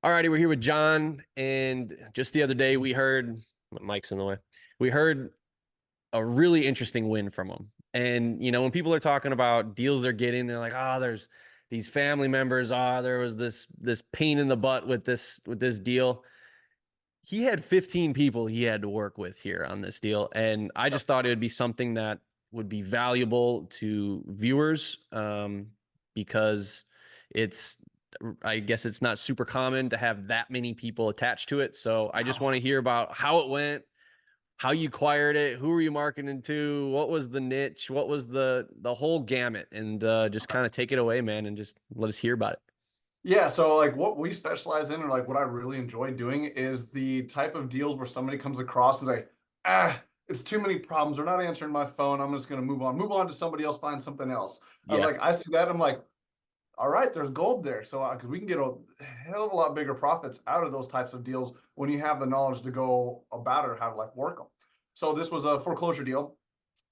Alrighty, we're here with John, and just the other day we heard Mike's in the way. We heard a really interesting win from him. And when people are talking about deals they're getting, they're like, "Oh, there's these family members. Ah, there was this pain in the butt with this deal." He had 15 people he had to work with here on this deal, and I just thought it would be something that would be valuable to viewers, because it's I guess it's not super common to have that many people attached to it. So I just want to hear about how it went, how you acquired it, who were you marketing to, what was the niche, what was the whole gamut, and just kind of take it away, man, and just let us hear about it. Yeah, so like what we specialize in, or like what I really enjoy doing, is the type of deals where somebody comes across and like, it's too many problems. They're not answering my phone. I'm just gonna move on to somebody else, find something else. I was Yeah, like, I see that. I'm like, all right, there's gold there. So because we can get a hell of a lot bigger profits out of those types of deals when you have the knowledge to go about it or how to like work them. So this was a foreclosure deal.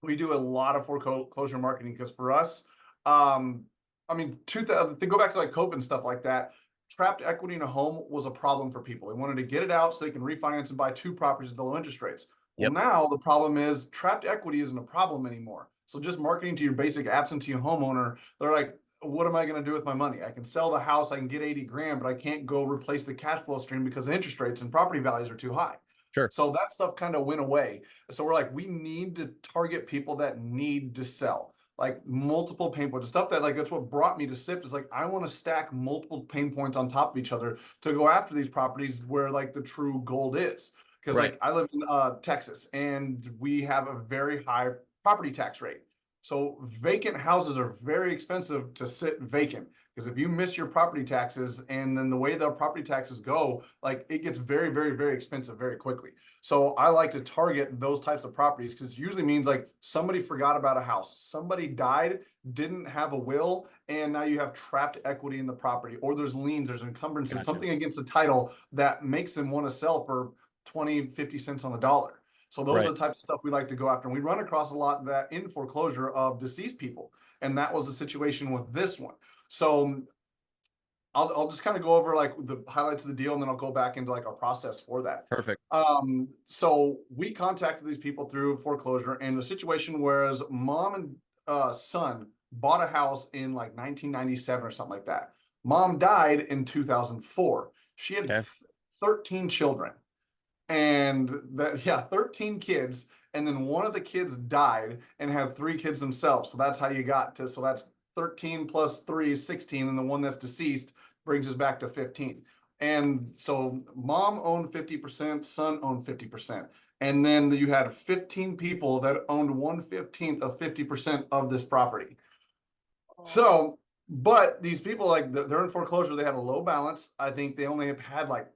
We do a lot of foreclosure marketing because for us, um, I mean, 2000, go back to like COVID and stuff like that. Trapped equity in a home was a problem for people. They wanted to get it out so they can refinance and buy two properties at the low interest rates. Well, yep, now the problem is trapped equity isn't a problem anymore. So just marketing to your basic absentee homeowner, they're like, what am I going to do with my money? I can sell the house, I can get 80 grand, but I can't go replace the cash flow stream because the interest rates and property values are too high. sure, So that stuff kind of went away. So we're like, we need to target people that need to sell, like multiple pain points. Stuff that like that's what brought me to Sift is like I want to stack multiple pain points on top of each other to go after these properties where like the true gold is. Because right, like I live in Texas and we have a very high property tax rate. So vacant houses are very expensive to sit vacant because if you miss your property taxes and then the way the property taxes go, like it gets very, very, very expensive very quickly. So I like to target those types of properties because it usually means like somebody forgot about a house, somebody died, didn't have a will, and now you have trapped equity in the property, or there's liens, there's encumbrances, gotcha, something against the title that makes them want to sell for 20, 50 cents on the dollar. So those are right. the types of stuff we like to go after. And we run across a lot of that in foreclosure of deceased people. And that was the situation with this one. So I'll just kind of go over like the highlights of the deal and then I'll go back into like our process for that. Perfect. So we contacted these people through foreclosure and the situation was mom and son bought a house in like 1997 or something like that. Mom died in 2004. She had Okay, 13 children and that, yeah, 13 kids, and then one of the kids died and had three kids themselves. So that's how you got to, so that's 13 plus 3 is 16, and the one that's deceased brings us back to 15. And so mom owned 50%, son owned 50%. And then you had 15 people that owned 1/15 of 50% of this property. So, but these people, like, they're in foreclosure. They have a low balance. I think they only have had like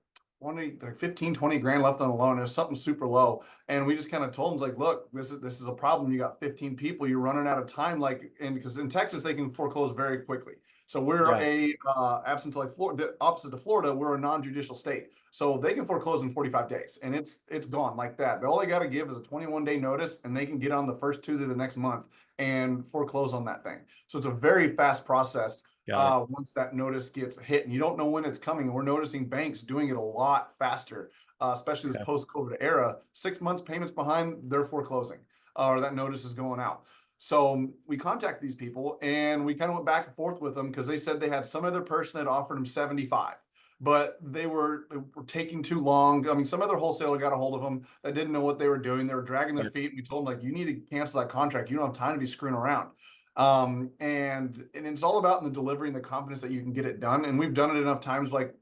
20, like 15, 20 grand left on the loan. It was something super low. And we just kind of told them, like, look, this is a problem. You got 15 people, you're running out of time. Like, and because in Texas, they can foreclose very quickly. So we're got it. a absent to like Florida, opposite to Florida, we're a non-judicial state. So they can foreclose in 45 days and it's gone like that. All they got to give is a 21-day notice and they can get on the first Tuesday of the next month and foreclose on that thing. So it's a very fast process Got it. once that notice gets hit, and you don't know when it's coming. We're noticing banks doing it a lot faster, especially this Okay. post-COVID era. 6 months payments behind, they're foreclosing, or that notice is going out. So we contacted these people and we kind of went back and forth with them because they said they had some other person that offered them 75, but they were taking too long. I mean, some other wholesaler got a hold of them that didn't know what they were doing. They were dragging their Sure. feet. And we told them, like, you need to cancel that contract. You don't have time to be screwing around. And it's all about in the delivery and the confidence that you can get it done. And we've done it enough times. Like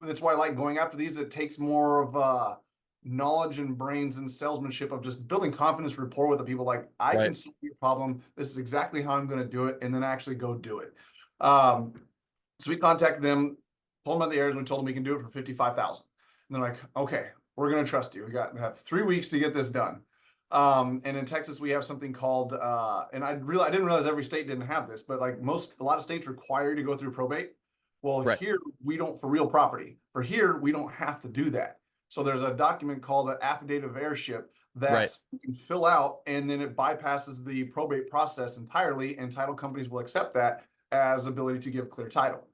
that's why I like going after these. It takes more of knowledge and brains and salesmanship of just building confidence rapport with the people. Like I Right. can solve your problem. This is exactly how I'm going to do it, and then actually go do it. Um, so we contacted them, told them about the areas, and we told them we can do it for 55,000. And they're like, okay, we're going to trust you. We have 3 weeks to get this done. And in Texas, we have something called, and I didn't realize every state didn't have this, but like a lot of states require you to go through probate. Well, Right. here we don't for real property. For here, we don't have to do that. So there's a document called an affidavit of heirship Right. that you can fill out, and then it bypasses the probate process entirely, and title companies will accept that as ability to give clear title.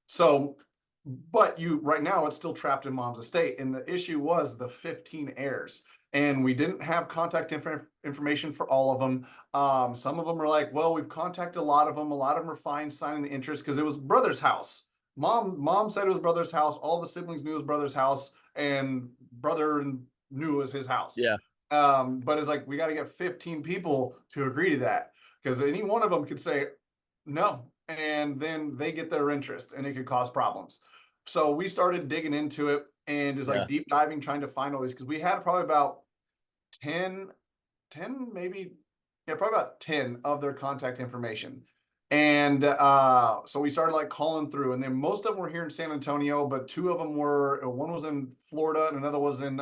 So but right now it's still trapped in mom's estate. And the issue was the 15 heirs. And we didn't have contact information for all of them. Some of them are like, well, we've contacted a lot of them. A lot of them are fine signing the interest because it was brother's house. Mom said it was brother's house. All the siblings knew it was brother's house, and brother knew it was his house. Yeah. But it's like we got to get 15 people to agree to that, because any one of them could say no, and then they get their interest, and it could cause problems. So we started digging into it and just like deep diving, trying to find all these, because we had probably about 10, maybe, yeah, probably about 10 of their contact information. And so we started like calling through, and then most of them were here in San Antonio, but two of them were, one was in Florida and another was in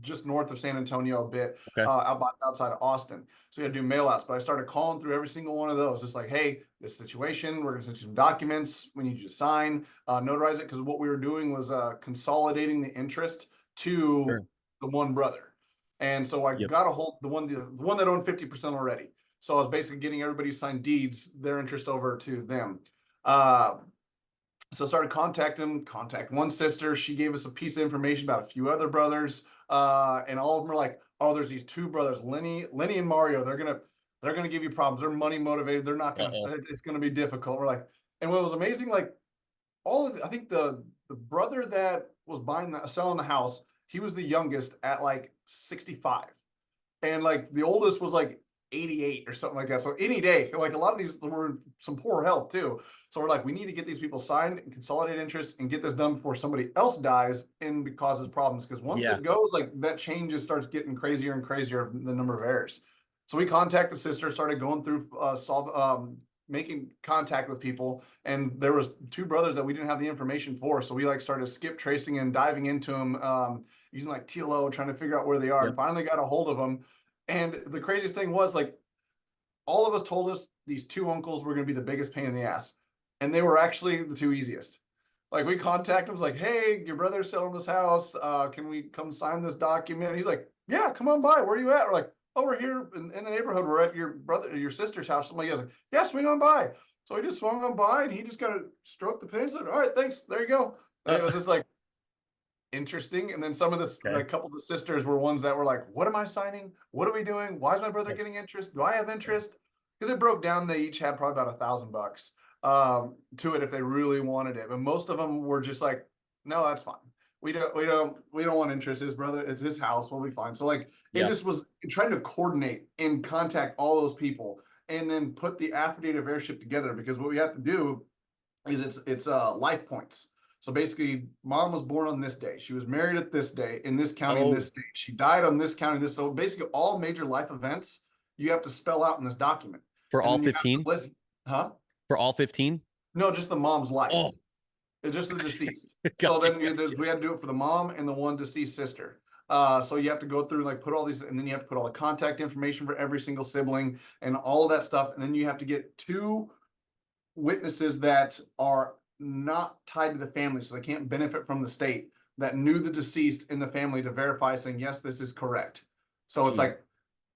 just north of San Antonio a bit, Okay. outside of Austin. So we had to do mail outs, but I started calling through every single one of those. It's like, hey, this situation, we're gonna send you some documents, we need you to sign, notarize it, because what we were doing was consolidating the interest to Sure. the one brother. And so I Yep. got a hold, the one that owned 50% already. So I was basically getting everybody to sign deeds, their interest over to them. So I started contact one sister. She gave us a piece of information about a few other brothers. And all of them are like, oh, there's these two brothers, Lenny and Mario. They're gonna give you problems. They're money motivated. They're not gonna, it's gonna be difficult. We're like, and what was amazing, like I think the brother that was selling the house, he was the youngest at like 65. And like the oldest was like 88 or something like that. So any day, like a lot of these were in some poor health too. So we're like, we need to get these people signed and consolidate interest and get this done before somebody else dies and causes problems. Because once it goes, like that changes starts getting crazier and crazier, the number of heirs. So we contact the sister, started going through making contact with people, and there was two brothers that we didn't have the information for. So we like started skip tracing and diving into them, using like TLO, trying to figure out where they are, and finally got a hold of them. And the craziest thing was, like, all of us told us these two uncles were going to be the biggest pain in the ass, and they were actually the two easiest. Like we contacted him, was like, hey, your brother's selling this house. Can we come sign this document? And he's like, yeah, come on by. Where are you at? We're like, oh, we're here in the neighborhood. We're at your sister's house. Somebody else, like, yeah, swing on by. So he just swung on by, and he just kind of stroked the pin. Said, all right, thanks. There you go. And it was just like interesting. And then some of this, like a couple of the sisters were ones that were like, what am I signing? What are we doing? Why is my brother getting interest? Do I have interest? Because it broke down, they each had probably about $1,000 to it if they really wanted it. But most of them were just like, no, that's fine. We don't want interest. His brother, it's his house. We'll be fine. So like, it just was trying to coordinate and contact all those people and then put the affidavit of heirship together, because what we have to do is it's life points. So basically, mom was born on this day. She was married at this day in this county in this state. She died on this county. This, so basically, all major life events you have to spell out in this document. For and all then you have to 15? list, huh? For all 15? No, just the mom's life. Oh, It's just the deceased. So gotcha, then we had to do it for the mom and the one deceased sister. So you have to go through and like put all these, and then you have to put all the contact information for every single sibling and all of that stuff. And then you have to get two witnesses that are not tied to the family, so they can't benefit from the state, that knew the deceased in the family, to verify saying, yes, this is correct. So it's like,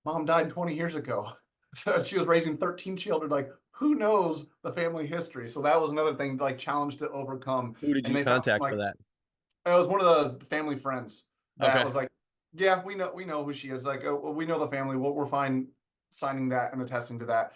mom died 20 years ago. So she was raising 13 children. Like, who knows the family history? So that was another thing, like, challenge to overcome. Who did And you they found some, contact like, for that? it was one of the family friends that Okay. was like, yeah, we know who she is. Like, oh, well, we know the family. We're fine signing that and attesting to that.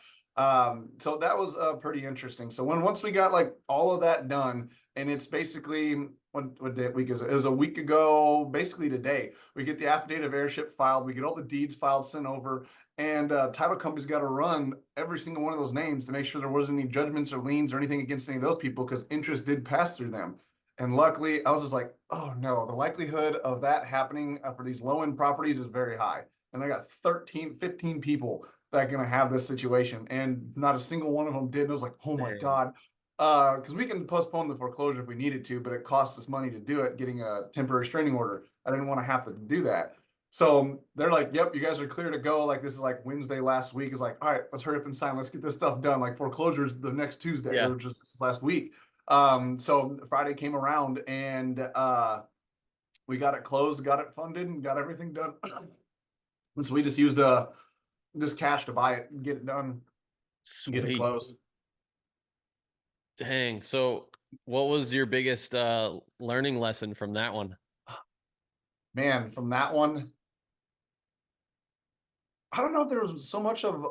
So that was pretty interesting. So once we got like all of that done, and it's basically what day week is it? It was a week ago, basically today. We get the affidavit of heirship filed, we get all the deeds filed, sent over, and title company's got to run every single one of those names to make sure there wasn't any judgments or liens or anything against any of those people, because interest did pass through them. And luckily, I was just like, oh no, the likelihood of that happening for these low end properties is very high. And I got 15 people that are going to have this situation, and not a single one of them did. And I was like, oh my God. Because we can postpone the foreclosure if we needed to, but it costs us money to do it, getting a temporary restraining order. I didn't want to have to do that. So they're like, yep, you guys are clear to go. Like, this is like Wednesday last week. Is like, all right, let's hurry up and sign. Let's get this stuff done. Like, foreclosure is the next Tuesday, or just last week. So Friday came around, and we got it closed, got it funded, and got everything done. And so we just used this cash to buy it, get it done, get it closed. Dang. So What was your biggest learning lesson from that one? Man, from that one, I don't know if there was so much of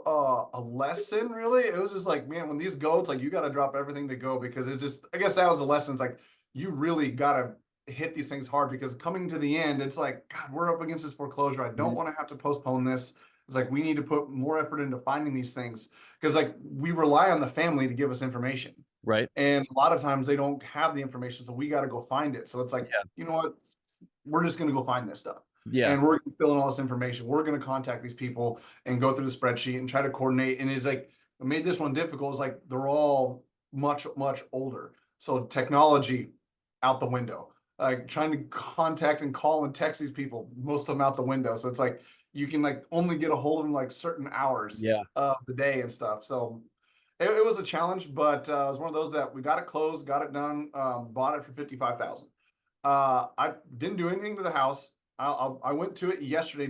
a lesson really. It was just like, man, when these go, it's like you got to drop everything to go because it's just, I guess that was the lesson. It's like you really got to hit these things hard because coming to the end, it's like, God, we're up against this foreclosure. I don't Mhm. want to have to postpone this. It's like we need to put more effort into finding these things because like we rely on the family to give us information. Right. And a lot of times they don't have the information, so we got to go find it. So it's like, Yeah. you know what? We're just going to go find this stuff. Yeah. And we're going to fill in all this information. We're going to contact these people and go through the spreadsheet and try to coordinate. And it's like, what made this one difficult is like they're all much, much older. So technology out the window. Like trying to contact and call and text these people, most of them out the window. So it's like you can like only get a hold of them like certain hours Yeah. of the day and stuff. So it was a challenge, but it was one of those that we got it closed, got it done, bought it for 55,000. I didn't do anything to the house. I went to it yesterday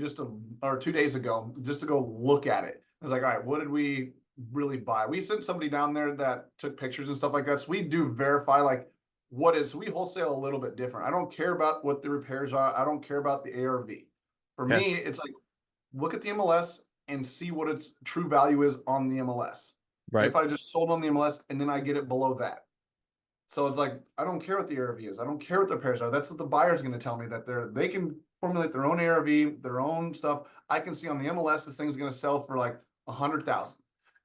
or 2 days ago just to go look at it. I was like, all right, what did we really buy? We sent somebody down there that took pictures and stuff like that. So we do verify like so we wholesale a little bit different. I don't care about what the repairs are. I don't care about the ARV. For Okay. me, it's like look at the MLS and see what its true value is on the MLS. Right. If I just sold on the MLS and then I get it below that. So it's like I don't care what the ARV is. I don't care what their pairs are. That's what the buyer's going to tell me that they can formulate their own ARV, their own stuff. I can see on the MLS this thing's going to sell for like 100,000,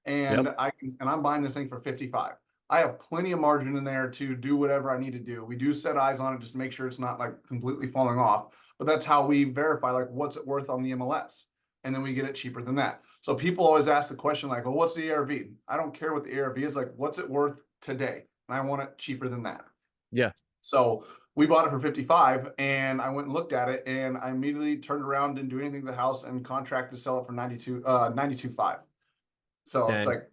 Yep. and I'm buying this thing for 55. I have plenty of margin in there to do whatever I need to do. We do set eyes on it just to make sure it's not like completely falling off. But that's how we verify like what's it worth on the MLS, and then we get it cheaper than that. So people always ask the question like, "Well, what's the ARV?" I don't care what the ARV is. Like, what's it worth today? And I want it cheaper than that. Yeah. So we bought it for 55 and I went and looked at it and I immediately turned around, didn't do anything to the house and contracted to sell it for 92.5. So it's Dang. like,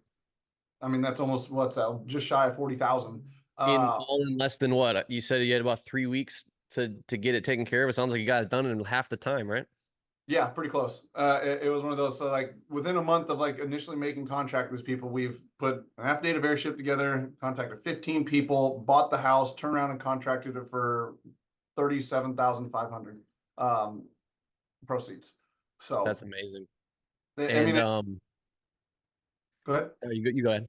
I mean, that's almost what's that, just shy of 40,000. In Uh, all in less than what? You said you had about 3 weeks to get it taken care of. It sounds like you got it done in half the time, right? yeah, pretty close. It was one of those. So like within a month of like initially making contact with these people, we've put an affidavit of airship together, contacted 15 people, bought the house, turned around and contracted it for 37,500 proceeds. That's So amazing. I mean, And go ahead. you go ahead.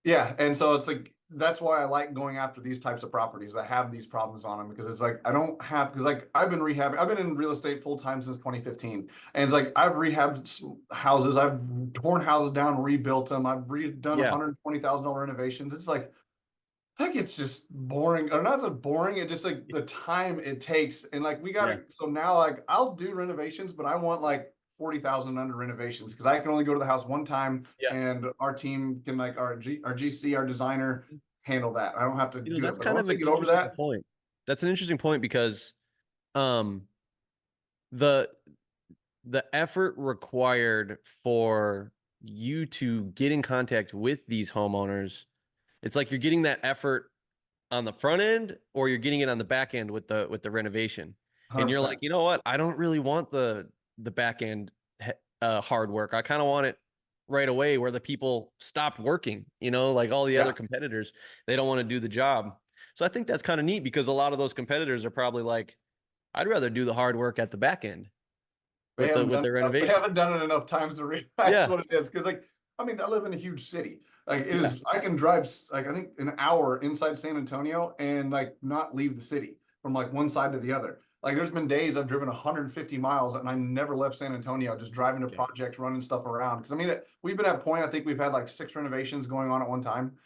Yeah, and so it's like that's why I like going after these types of properties that have these problems on them because it's like I don't have because like I've been rehabbing. I've been in real estate full time since 2015, and it's like I've rehabbed houses, I've torn houses down, rebuilt them, I've redone Yeah. $120,000 renovations. It's like it's just boring, or not just boring. It just like the time it takes, and like we got Yeah. to. So now like I'll do renovations, but I want like 40,000 under renovations because I can only go to the house one time, Yeah. and our team can like our GC, our designer handle that. I don't have to You know, do it. that's But kind once of I an get over interesting that, point. That's an interesting point because um the the effort required for you to get in contact with these homeowners, it's like you're getting that effort on the front end or you're getting it on the back end with the renovation. And you're like, 100%. you know what? I don't really want the back end hard work. I kind of want it right away where the people stopped working, like all the other Yeah, competitors, they don't want to do the job. So I think that's kind of neat because a lot of those competitors are probably like, I'd rather do the hard work at the back end they haven't with done the it enough. They renovation. haven't done it enough times to realize Yeah. what it is. Because like I mean, I live in a huge city. Like it Yeah. is, I can drive like I think an hour inside San Antonio and like not leave the city from like one side to the other. Like there's been days I've driven 150 miles and I never left San Antonio, just driving to Okay. projects, running stuff around. Because I mean, we've been at a point. I think we've had like 6 renovations going on at one time,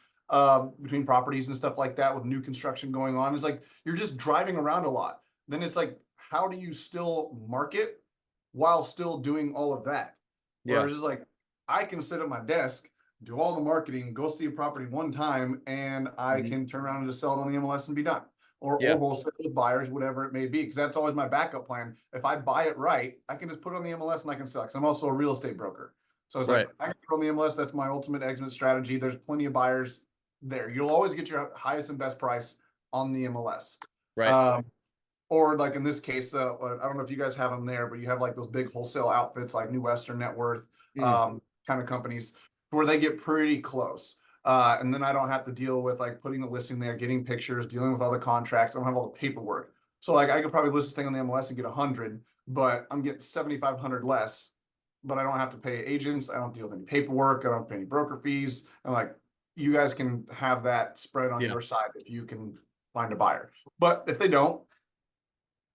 between properties and stuff like that, with new construction going on. It's like you're just driving around a lot. Then it's like, how do you still market while still doing all of that? Yeah. Whereas it's like I can sit at my desk, do all the marketing, go see a property one time, and I Mhm. can turn around and just sell it on the MLS and be done. Or Yeah. wholesale with buyers, whatever it may be, because that's always my backup plan. If I buy it right, I can just put it on the MLS and I can sell. Because I'm also a real estate broker, so it's like Right. I can throw on the MLS. That's my ultimate exit strategy. There's plenty of buyers there. You'll always get your highest and best price on the MLS. Right. Um, or like in this case, I don't know if you guys have them there, but you have like those big wholesale outfits like New Western, Net Worth, Mm. kind of companies where they get pretty close. And then I don't have to deal with like putting the listing there, getting pictures, dealing with all the contracts. I don't have all the paperwork. So like I could probably list this thing on the MLS and get 100, but I'm getting 7,500 less. But I don't have to pay agents. I don't deal with any paperwork. I don't pay any broker fees. And like you guys can have that spread on Yeah, your side if you can find a buyer. But if they don't,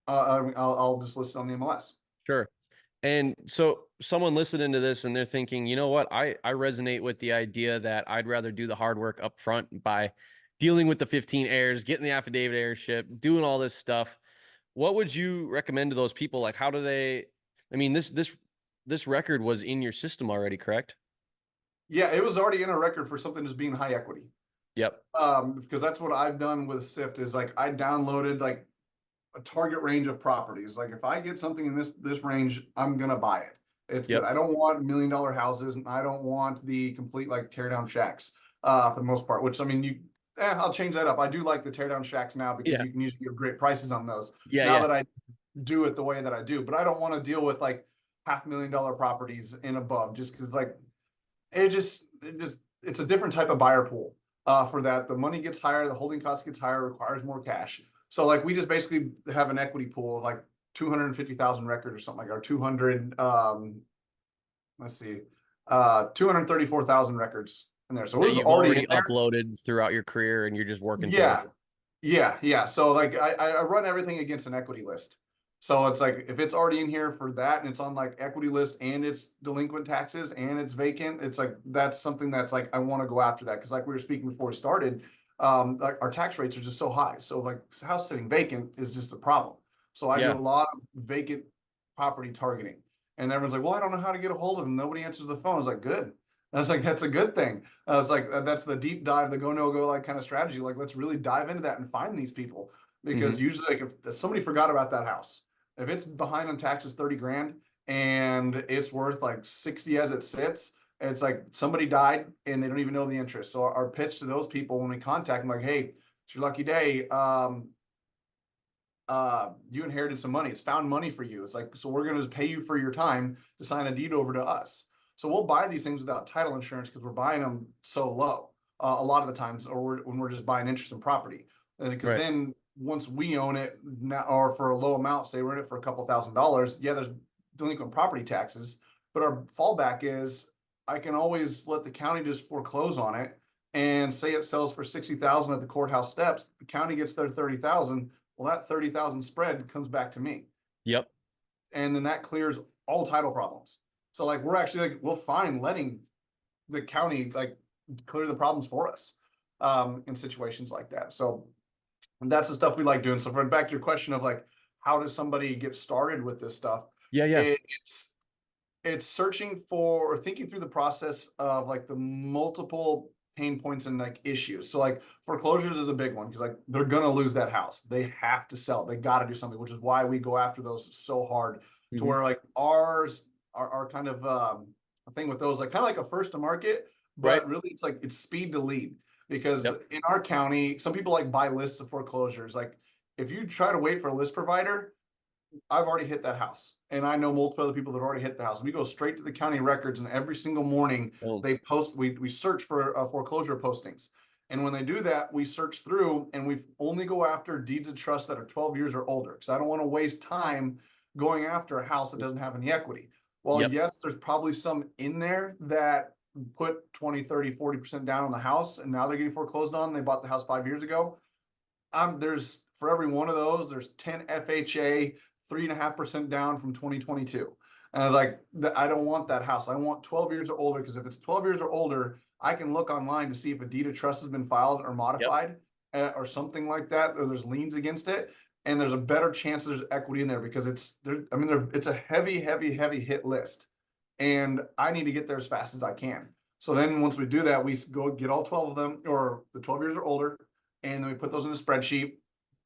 I'll just list it on the MLS. sure. And so someone listening to this and they're thinking, you know what, I resonate with the idea that I'd rather do the hard work up front by dealing with the 15 heirs, getting the affidavit heirship, doing all this stuff. What would you recommend to those people? Like, how do they, I mean, this record was in your system already, correct? Yeah, it was already in a record for something just being high equity. Yep. Because that's what I've done with Sift is like I downloaded like a target range of properties. Like if I get something in this range, I'm gonna buy it. It's good. Yep. I don't want $1 million houses, and I don't want the complete like tear down shacks for the most part. Which I mean, I'll change that up. I do like the tear down shacks now because Yeah. you can usually get great prices on those. Yeah. Now Yeah. that I do it the way that I do, but I don't want to deal with like $500,000 properties and above, just because like it's a different type of buyer pool. For that, the money gets higher, the holding cost gets higher, requires more cash. So like we just basically have an equity pool of like 250,000 records or something like our 200 let's see 234,000 records in there. So it That was you've already in already there. uploaded throughout your career and you're just working towards Yeah. it. Yeah. So like I run everything against an equity list. So it's like if it's already in here for that and it's on like equity list and it's delinquent taxes and it's vacant, it's like that's something that's like I want to go after that because like we were speaking before we started, like our tax rates are just so high. So like house sitting vacant is just a problem. So I do a Yeah. lot of vacant property targeting, and everyone's like, "Well, I don't know how to get a hold of them. Nobody answers the phone." I was like, "Good." And I was like, "That's a good thing." I was like, "That's the deep dive, the go no go like kind of strategy. Like, let's really dive into that and find these people Hmm. because usually, like, if somebody forgot about that house, if it's behind on taxes 30 grand and it's worth like 60 as it sits, it's like somebody died and they don't even know the interest. So our pitch to those people when we contact them, like, hey, it's your lucky day. You inherited some money. It's found money for you. It's like, so we're going to pay you for your time to sign a deed over to us. So we'll buy these things without title insurance because we're buying them so low a lot of the times, or when we're just buying interest in property. Because Right. then once we own it now, or for a low amount, say we're in it for a couple $1,000s, yeah, there's delinquent property taxes, but our fallback is I can always let the county just foreclose on it and say it sells for 60,000 at the courthouse steps. The county gets their 30,000. Well, that 30,000 spread comes back to me. Yep. And then that clears all title problems. So like we're actually like we'll find letting the county like clear the problems for us in situations like that. So that's the stuff we like doing. So for back to your question of like how does somebody get started with this stuff? Yeah. Yeah. It's it's searching for or thinking through the process of like the multiple pain points and like issues. So like foreclosures is a big one because like they're gonna lose that house. They have to sell. They got to do something, which is why we go after those so hard. To Hmm. where like ours are kind of a thing with those like kind of like a first to market, Right. but really it's like it's speed to lead because Yep. in our county some people like buy lists of foreclosures. Like if you try to wait for a list provider, I've already hit that house, and I know multiple other people that already hit the house. We go straight to the county records, and every single morning Boom. they post. We search for foreclosure postings, and when they do that, we search through, and we only go after deeds of trust that are 12 years or older, because I don't want to waste time going after a house that doesn't have any equity. Well, Yep. yes, there's probably some in there that put 20, 30, 40% down on the house, and now they're getting foreclosed on. They bought the house 5 years ago. There's for every one of those, there's 10 FHA 3.5% down from 2022. And I was like, I don't want that house. I want 12 years or older because if it's 12 years or older, I can look online to see if a deed of trust has been filed or Yep. modified or something like that. Or there's liens against it, and there's a better chance there's equity in there because it's there. I mean, it's a heavy, heavy, heavy hit list, and I need to get there as fast as I can. So then once we do that, we go get all 12 of them or the 12 years or older, and then we put those in a spreadsheet,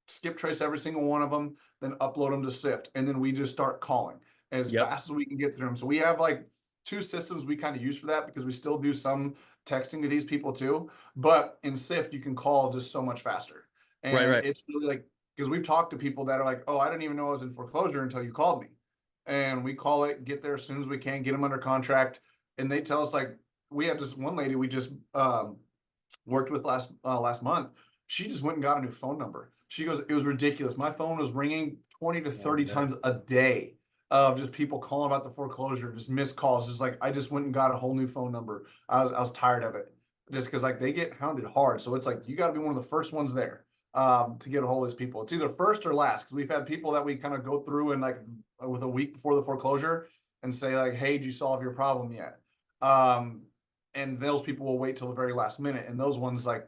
skip trace every single one of them, then upload them to Sift, and then we just start calling as Yep. fast as we can get through them. So we have like two systems we kind of use for that because we still do some texting to these people too. But in Sift, you can call just so much faster, Right. and Right. it's really like because we've talked to people that are like, "Oh, I didn't even know I was in foreclosure until you called me," and we call it, get there as soon as we can, get them under contract, and they tell us like we have this one lady we just worked with last month, she just went and got a new phone number. She goes, it was ridiculous. My phone was ringing 20 to Oh 30 man. times a day of just people calling about the foreclosure, just missed calls. Just like I just went and got a whole new phone number. I was tired of it. Just because like they get hounded hard. So it's like you got to be one of the first ones there to get a hold of these people. It's either first or last, because we've had people that we kind of go through and like with a week before the foreclosure and say like, hey, did you solve your problem yet? Um, and those people will wait till the very last minute. And those ones like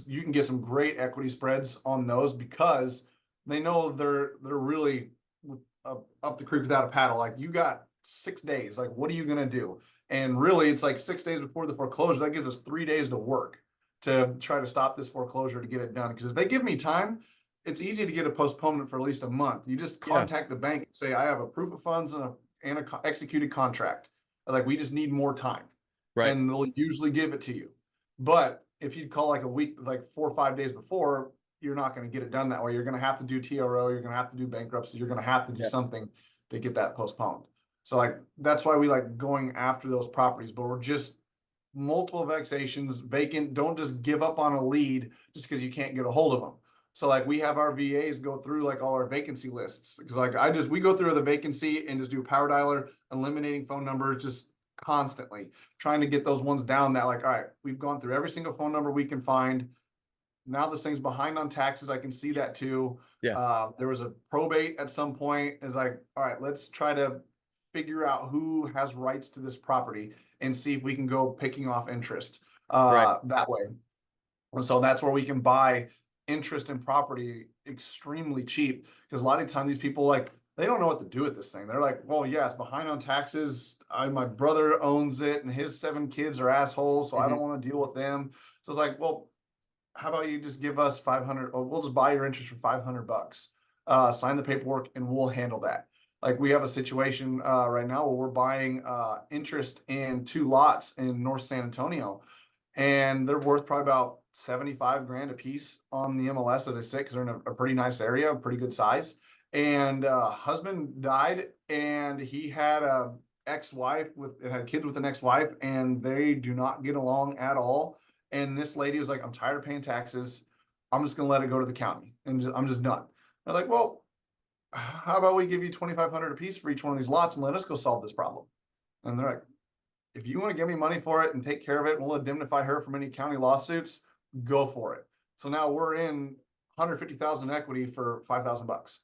you can get some great equity spreads on those because they know they're really up the creek without a paddle. Like you got 6 days. Like what are you gonna do? And really, it's like 6 days before the foreclosure. That gives us 3 days to work to try to stop this foreclosure to get it done. Because if they give me time, it's easy to get a postponement for at least a month. You just Yeah. contact the bank and say, I have a proof of funds and a executed contract. Like we just need more time, Right. and they'll usually give it to you. But if you call like a week, like 4 or 5 days before, you're not going to get it done that way. You're going to have to do TRO. You're going to have to do bankruptcy. You're going to have to do Yeah. something to get that postponed. So like that's why we like going after those properties. But we're just multiple vexations, vacant. Don't just give up on a lead just because you can't get a hold of them. So like we have our VAs go through like all our vacancy lists because like we go through the vacancy and just do power dialer, eliminating phone numbers, just constantly trying to get those ones down that like, all right, we've gone through every single phone number we can find. Now this thing's behind on taxes. I can see that too. Yeah. There was a probate at some point. Is like, all right, let's try to figure out who has rights to this property and see if we can go picking off interest Right. that way. And so that's where we can buy interest in property extremely cheap because a lot of the time these people like they don't know what to do with this thing. They're like, well, yeah, it's behind on taxes. My brother owns it and his 7 kids are assholes, so I Hmm. don't want to deal with them. So it's like, well, how about you just give us 500 or we'll just buy your interest for $500. Sign the paperwork and we'll handle that. Like we have a situation right now where we're buying interest in 2 lots in North San Antonio, and they're worth probably about 75 grand a piece on the MLS as I say, because they're in a pretty nice area, a pretty good size. And husband died, and he had a ex-wife with had kids with an ex-wife, and they do not get along at all. And this lady was like, I'm tired of paying taxes. I'm just gonna let it go to the county, and I'm just done. They're like, well, how about we give you 2,500 a piece for each one of these lots and let us go solve this problem? And they're like, if you want to give me money for it and take care of it, and we'll indemnify her from any county lawsuits, go for it. So now we're in 150,000 equity for $5,000.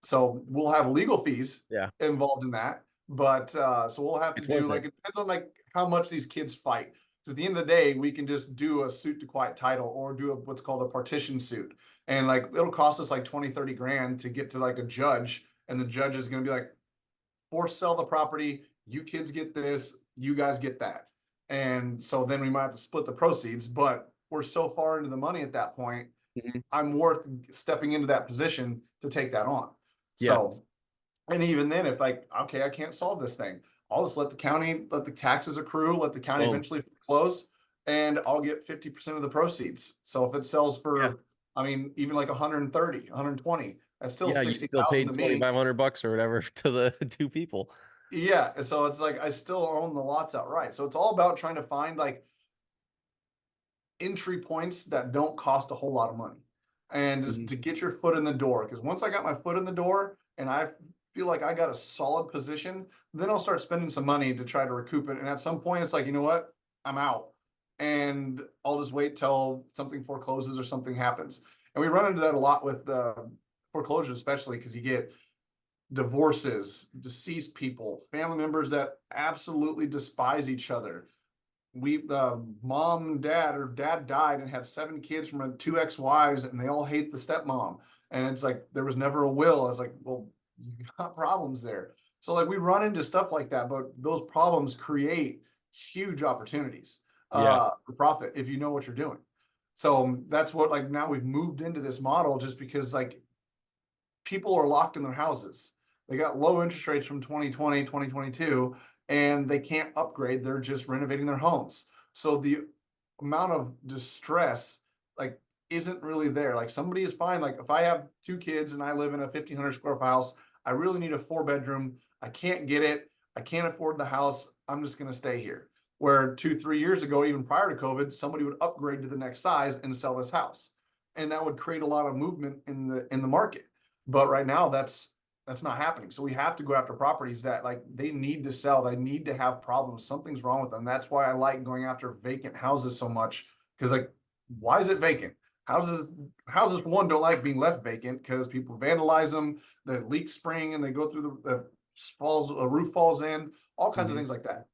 So we'll have legal fees Yeah. involved in that, but so we'll have to It's do worth like it. it depends on like how much these kids fight. Because at the end of the day, we can just do a suit to quiet title or do what's called a partition suit, and like it'll cost us like 20, 30 grand to get to like a judge, and the judge is going to be like, force sell the property. You kids get this, you guys get that. And so then we might have to split the proceeds, but we're so far into the money at that point. Hmm. I'm worth stepping into that position to take that on. Yeah. So, and even then, if like, okay, I can't solve this thing, I'll just let the county, let the taxes accrue, let the county Boom. eventually close, and I'll get 50% of the proceeds. So if it sells Yeah. for, I mean, even like 130, 120, that's still Yeah. You still 60,000 paid to me. 2,500 bucks or whatever to the two people. Yeah, so it's like I still own the lots outright. So it's all about trying to find like entry points that don't cost a whole lot of money and just Hmm. to get your foot in the door. Because once I got my foot in the door and I feel like I got a solid position, then I'll start spending some money to try to recoup it. And at some point, it's like, you know what? I'm out. And I'll just wait till something forecloses or something happens. And we run into that a lot with foreclosures, especially because you get divorces, deceased people, family members that absolutely despise each other. Mom and dad, or dad died and had 7 kids from 2 ex-wives, and they all hate the stepmom. And it's like there was never a will. I was like, well, you got problems there. So like we run into stuff like that, but those problems create huge opportunities Yeah. for profit if you know what you're doing. So that's what like now we've moved into this model just because like people are locked in their houses. They got low interest rates from 2020, 2022, and they can't upgrade. They're just renovating their homes. So the amount of distress like isn't really there. Like somebody is fine. Like if I have 2 kids and I live in a 1,500 square foot house, I really need a 4 bedroom. I can't get it. I can't afford the house. I'm just going to stay here. where 2, 3 years ago, even prior to COVID, somebody would upgrade to the next size and sell this house. And that would create a lot of movement in the market. But right now that's not happening. So we have to go after properties that like they need to sell, they need to have problems, something's wrong with them. That's why I like going after vacant houses so much. Because like, why is it vacant? Houses one don't like being left vacant because people vandalize them, the leaks spring and they go through the falls, a roof falls in, all kinds of Mhm. things like that.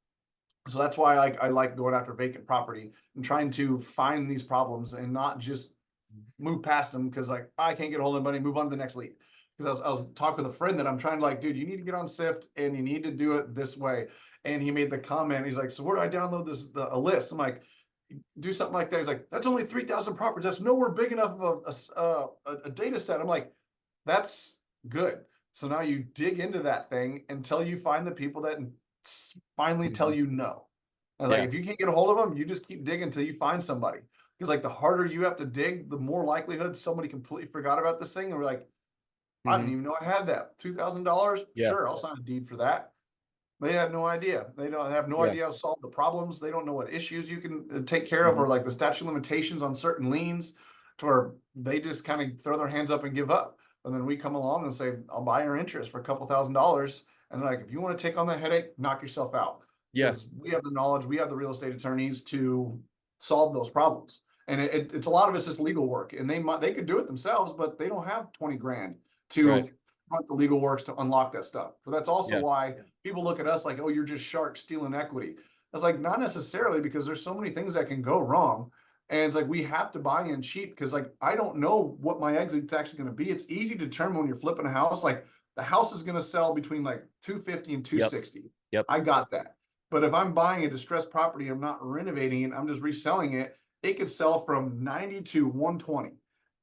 So that's why I like going after vacant property and trying to find these problems and not just move past them because like I can't get a hold of anybody, move on to the next lead. Because I was talking with a friend that I'm trying to like, dude, you need to get on Sift and you need to do it this way. And he made the comment, he's like, so where do I download a list? I'm like, do something like that. He's like, that's only 3,000 properties. That's nowhere big enough of a data set. I'm like, that's good. So now you dig into that thing until you find the people that finally tell Mhm. you no. And like, Yeah. if you can't get a hold of them, you just keep digging until you find somebody. Because like the harder you have to dig, the more likelihood somebody completely forgot about this thing. And we're like, I didn't Mhm. even know I had that. $2,000? Yeah. Sure, I'll sign a deed for that. They have no idea. They don't have no Yeah. idea how to solve the problems. They don't know what issues you can take care of, Mhm. or like the statute of limitations on certain liens, to where they just kind of throw their hands up and give up. And then we come along and say, I'll buy your interest for a couple $1,000s. And they're like, if you want to take on that headache, knock yourself out. Yeah. Because we have the knowledge, we have the real estate attorneys to solve those problems. And it's a lot of it's just legal work. And they could do it themselves, but they don't have 20 grand Right. to front the legal works to unlock that stuff. But that's also Yeah. why people look at us like, oh, you're just sharks stealing equity. It's like, not necessarily, because there's so many things that can go wrong. And it's like, we have to buy in cheap because like, I don't know what my exit's actually going to be. It's easy to determine when you're flipping a house. Like the house is going to sell between like 250 and Yep. 260. Yep. I got that. But if I'm buying a distressed property, I'm not renovating it, I'm just reselling it, it could sell from 90 to 120.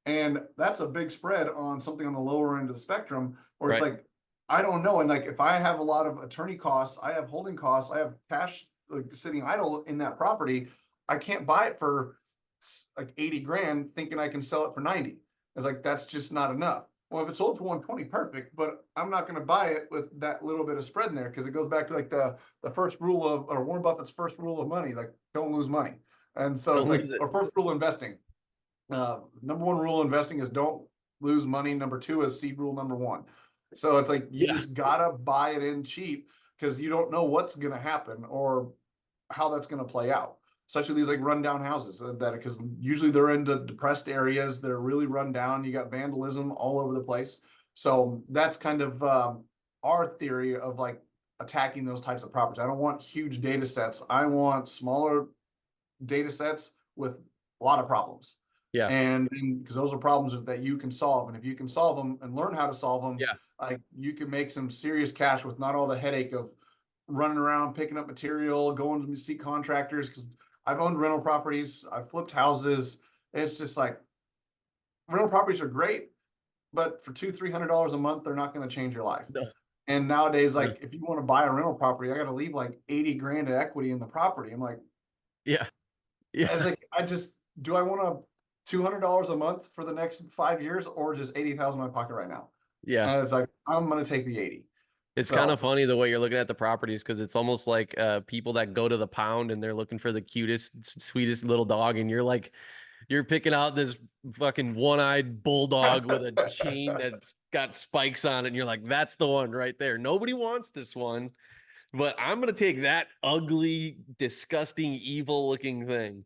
And that's a big spread on something on the lower end of the spectrum, or it's Right. like, I don't know. And like, if I have a lot of attorney costs, I have holding costs, I have cash like sitting idle in that property, I can't buy it for like 80 grand thinking I can sell it for 90. It's like, that's just not enough. Well, if it's sold for 120, perfect, but I'm not going to buy it with that little bit of spread in there, because it goes back to like the first rule of, or Warren Buffett's first rule of money, like don't lose money. And so Don't it's like, lose it. or first rule of investing. Number one rule of investing is don't lose money. Number two is seed rule number one. So it's like, you Yeah. just gotta buy it in cheap because you don't know what's gonna happen or how that's gonna play out. Such as these like rundown houses that, because usually they're into depressed areas, they're really run down. You got vandalism all over the place. So that's kind of our theory of like attacking those types of properties. I don't want huge data sets. I want smaller data sets with a lot of problems. Yeah. And because those are problems that you can solve. And if you can solve them and learn how to solve them, Yeah. like you can make some serious cash with not all the headache of running around, picking up material, going to see contractors. Because I've owned rental properties, I've flipped houses. It's just like, rental properties are great, but for $200-300 a month, they're not going to change your life. No. And nowadays, No. like if you want to buy a rental property, I got to leave like 80 grand of equity in the property. I'm like, Yeah. Yeah. I was like, do I want $200 a month for the next 5 years, or just 80,000 in my pocket right now? Yeah. And it's like, I'm gonna take the 80. It's kind of So funny the way you're looking at the properties, because it's almost like people that go to the pound and they're looking for the cutest, sweetest little dog, and you're picking out this fucking one-eyed bulldog with a chain that's got spikes on it, and you're like, that's the one right there. Nobody wants this one, but I'm gonna take that ugly, disgusting, evil-looking thing.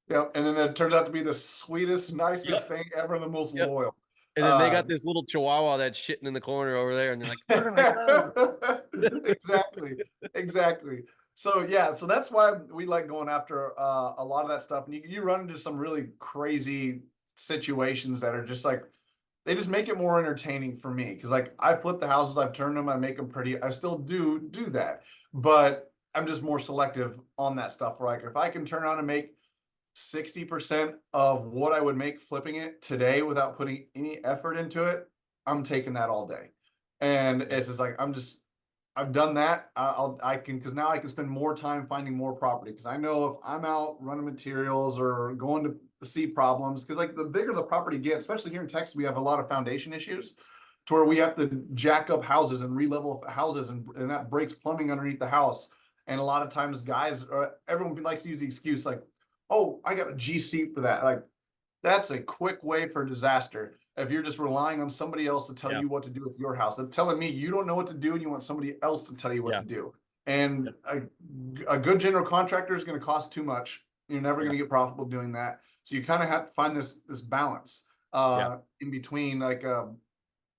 yeah, and then it turns out to be the sweetest, nicest Yep. thing ever, the most Yep. loyal. And then they got this little chihuahua that's shitting in the corner over there, and they're like, "What have I done?" Exactly, exactly. So yeah, so that's why we like going after a lot of that stuff. And you run into some really crazy situations that are just like, they just make it more entertaining for me. Because like, I flip the houses, I've turned them, I make them pretty. I still do that, but I'm just more selective on that stuff. Where like, if I can turn around and make 60% of what I would make flipping it today without putting any effort into it, I'm taking that all day. And it's just like, I've done that. I can, because now I can spend more time finding more property. Because I know if I'm out running materials or going to see problems, because like the bigger the property gets, especially here in Texas, we have a lot of foundation issues to where we have to jack up houses and re-level houses, and that breaks plumbing underneath the house. And a lot of times guys, everyone likes to use the excuse like, oh, I got a GC for that. Like, that's a quick way for disaster. If you're just relying on somebody else to tell Yeah. you what to do with your house, they're telling me you don't know what to do and you want somebody else to tell you what Yeah. to do. And Yep. a good general contractor is going to cost too much. You're never Yeah. going to get profitable doing that. So you kind of have to find this balance Yeah. in between, like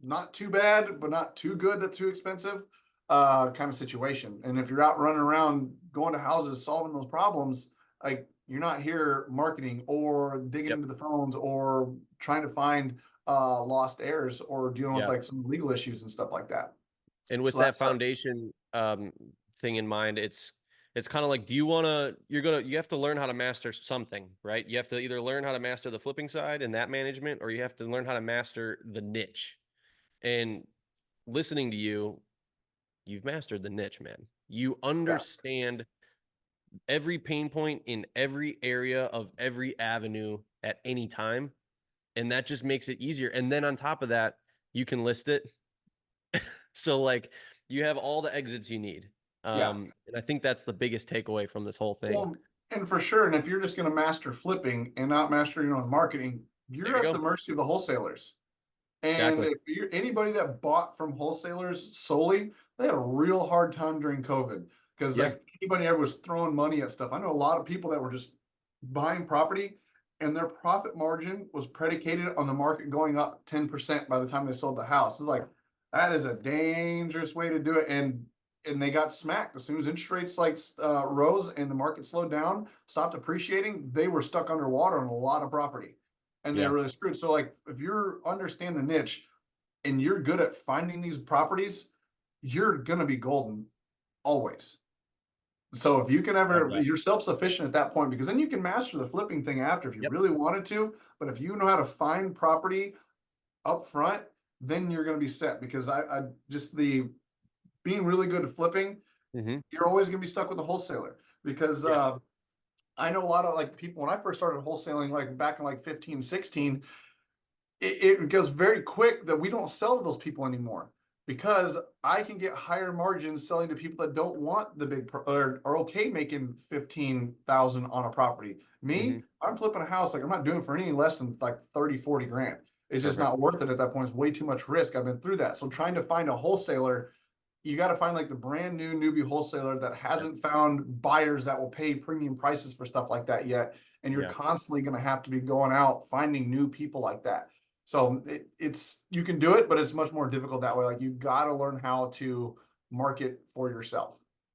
not too bad, but not too good, that's too expensive kind of situation. And if you're out running around going to houses solving those problems, like you're not here marketing or digging Yep. into the phones or trying to find lost heirs or dealing with Yeah. like some legal issues and stuff like that. And with So that that's foundation thing in mind, it's kind of like, do you want to, you have to learn how to master something, right? You have to either learn how to master the flipping side and that management, or you have to learn how to master the niche. And listening to you, you've mastered the niche, man. You yeah. understand every pain point in every area of every avenue at any time. And that just makes it easier. And then on top of that, you can list it. So like you have all the exits you need. Yeah. And I think that's the biggest takeaway from this whole thing. Well, and for sure. And if you're just going to master flipping and not master your own marketing, There you're you at the go. mercy of the wholesalers. And Exactly. if you're anybody that bought from wholesalers solely, they had a real hard time during COVID because Yeah. like anybody ever was throwing money at stuff. I know a lot of people that were just buying property and their profit margin was predicated on the market going up 10% by the time they sold the house. It's like that is a dangerous way to do it. And they got smacked as soon as interest rates like rose and the market slowed down, stopped appreciating. They were stuck underwater on a lot of property and they're Yeah. really screwed. So like if you're understand the niche and you're good at finding these properties, you're gonna be golden always. So if you can Love ever, that. you're self-sufficient at that point because then you can master the flipping thing after if you Yep. really wanted to. But if you know how to find property up front, then you're gonna be set because I just the being really good at flipping, Mm-hmm. you're always gonna be stuck with a wholesaler because Yeah. I know a lot of like people when I first started wholesaling, like back in like 15, 16, it goes very quick that we don't sell to those people anymore because I can get higher margins selling to people that don't want the big or are okay making 15,000 on a property. Mm-hmm. Me, I'm flipping a house like I'm not doing for any less than like 30, 40 grand. It's just Perfect. not worth it at that point. It's way too much risk. I've been through that. So trying to find a wholesaler, you got to find like the brand new newbie wholesaler that Yeah. hasn't found buyers that will pay premium prices for stuff like that yet. And you're Yeah. constantly going to have to be going out finding new people like that. So it's you can do it, but it's much more difficult that way. Like you got to learn how to market for yourself.